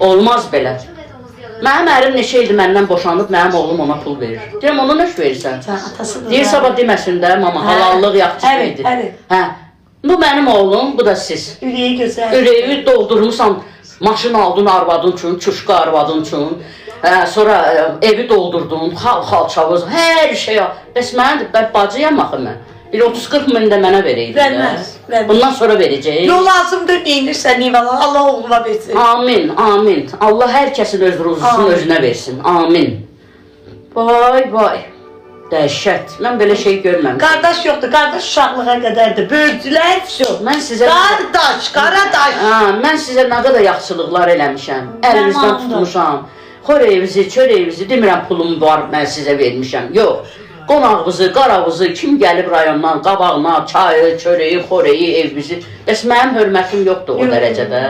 Olmaz belə. Mənim ərim neçə ildir məndən boşanıb, mənim oğlum ona pul verir. Deyirəm, ona nə verirsən? Deyir, sabah deməsin də, mama, halallıq yaxçısıydı. Hə, bu mənim oğlum, bu da siz. Ürəyi gözəl. Ürəyi doldurmuşsan, maşın aldın arvadın üçün, çuşqa arvadın üçün. Sonra evi doldurdun, xalçavuz, hər şey. Bəs mən bacıyam axı mən. Bir 30-40 min də mənə verəydi. Verməz. Bundan sonra verəcək. Yol lazımdır, neyinirsən, neyvələ, Allah oğluna versin. Amin, amin. Allah hər kəsin öz ruzusunu özünə versin. Amin. Vay, vay. Dəhşət. Mən belə şey görməmişim. Qardaş yoxdur, qardaş uşaqlığa qədərdir. Böyüdülər, Mən sizə... Qardaş, qaradaş. Mən sizə nə qədər yaxşılıqlar eləmişəm. Əlinizdən tutmuşam. Xörəyinizi, çörəyinizi, demirəm pulum var, mən sizə vermişəm. Yox. Qonağınızı, qaravızı, kim gəlib rayondan, qabağına, çayı, çörəyi, xörəyi, evimizi. Bəs mənim hörmətim yoxdur o dərəcədə.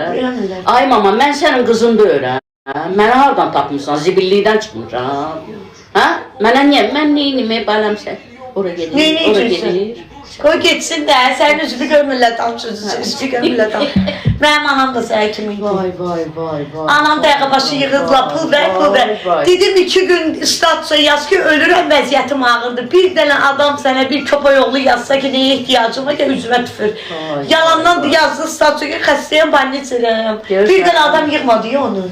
Ay mama, mən sənin qızın deyirəm. Mənə hardan tapmışsan? Zibillikdən çıxmışam. Hə? Mənə niyə? Mən neyinimi bələmsə? Ora gedir, ora gedir. Qoy getsin də, sənin üzünü görmürlər danışırsın, üzünü görmürlər danışırsın. Mənim anam da sənə kimi idi. Vay, vay, vay, vay. Anam dəqiqə başı yığırdılar, pul ver, pul ver. Dedim 2 gün statsa yaz ki, ölürəm, vəziyyətim ağırdır. Bir dənə adam sənə bir köpək oğlu yazsa ki, neye ihtiyacım var ki, üzümə tüfür. Yalandan yazdı statsa ki, xəstəyəm, banniçirəm. Bir dənə adam yığmadı ya onu.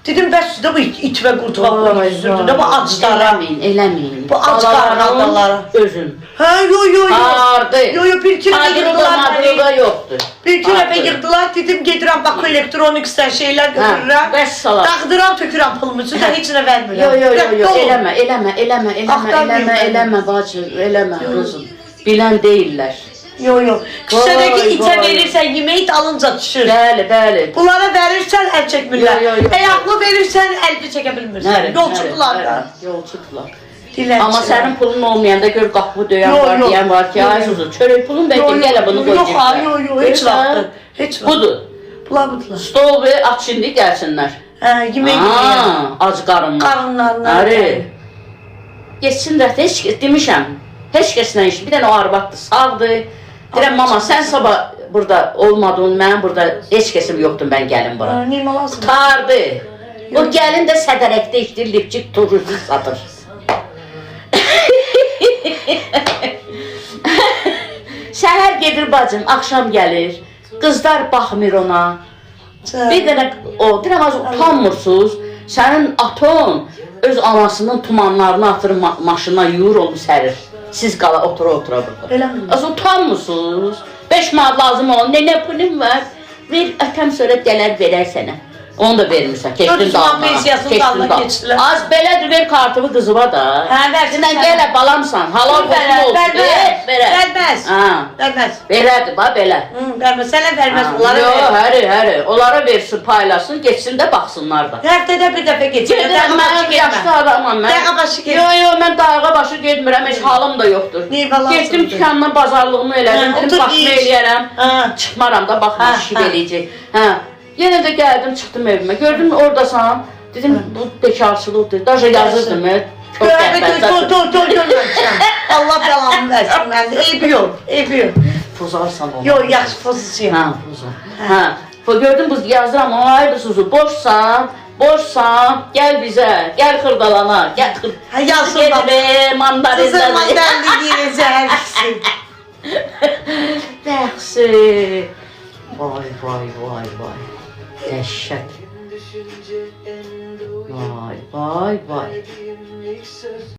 Dedim, bəs də bu it və qurt var qoyuyordu da, bu acılara. Eləməyin. Bu ac qarnadalara. Özün. Hə, yo. Hardı. Yo, bir iki dəfə yığdılar məni. Yoxdur. Bir iki dəfə yığdılar, dedim, gedirəm, bax, elektronikdən şeylər götürürəm. Bəs salam. Dağıdıram, tökürəm pulumu üçün, heç nə vermirəm. Yo, eləmə, bacı, eləmə, qızım. Bilən deyirlər. Yo. Küçədəki itə verirsən, yeməyi dalınca düşür. Bəli. Bunlara verirsən, əl çəkmirlər. Yo. Əyaqlı verirsən, əlbi çəkə bilmirsən. Yolçudular da. Yolçudular. Dilərçilər. Amma sənin pulun olmayanda gör qapı döyən var, deyən var ki, ay suzu, çörək pulun bəlkə gələ bunu qoyacaqlar. Yox, heç vaxtdır. Heç vaxt. Budur. Budur. Stol və aç indi gəlsinlər. Yemək yiyən. Ac qarınlar. Qarınlarına. Geçsinlər, demişəm. Heç kəslə iş, bir dənə o arvaddır, sağdır. Deyirəm, mama, sən sabah burada olmadın, mənim burada heç kəsim yoxdur, mən gəlim bura. Neyimə lazım? Qutardı. O gəlin də sədərəkdə işdir, lipçik, turuzlu satır. Səhər gedir bacım, axşam gəlir. Qızlar baxmır ona. Bir dənə o, deyirəm, az utanmırsınız. Sənin aton öz anasının tumanlarını atır maşına, yuyur onu sərir. Siz qala otura burada. Elə mi? Az utanmırsınız. 5 manat lazım olan, nə pulum var? Ver, ötəm sonra gələr verər sənə. Onu da vermirsən, keçdin dalına. Az belədir, ver kartımı qızıma da. Versinə gələ balamsan, halal qoşun olsun. Verməz. Verərdir, bax belə. Verməz, sənə verməz, onlara verməz. Həri, onlara versin, paylasın, geçsin də baxsınlar da. Həftədə bir dəfə geçsin, dəqiqə başı getmə. Yaşlı adamam mən. Dəqiqə başı getmə. Yox, mən daqiqə başı getmirəm, heç halım da yoxdur. Getdim dükandan bazarlığımı elədim, dedim baxma eləyərəm. Çıxmaram da, baxma, şiv eləyəcək. Yenə də gəldim, çıxdım evimə. Gördüm oradasan. Dedim, bu bekarçılıqdır. Daja yazırdım, çox qəmbəlsədir. Görməmişəm. Allah bəlamı versin məndə. Eybi yox. Pozarsan onu. Yox, yaxşı pozisiyam. Pozar. Gördüm, bu yazıram, ay bu suzu, boşsan, gəl bizə, gəl xırdalana, gəl xırdalana. Yazsın bak. Mandarinləri. Qızım mandarinli yiyəcək. Dəxsi. Vay. Dəhşət. Vay.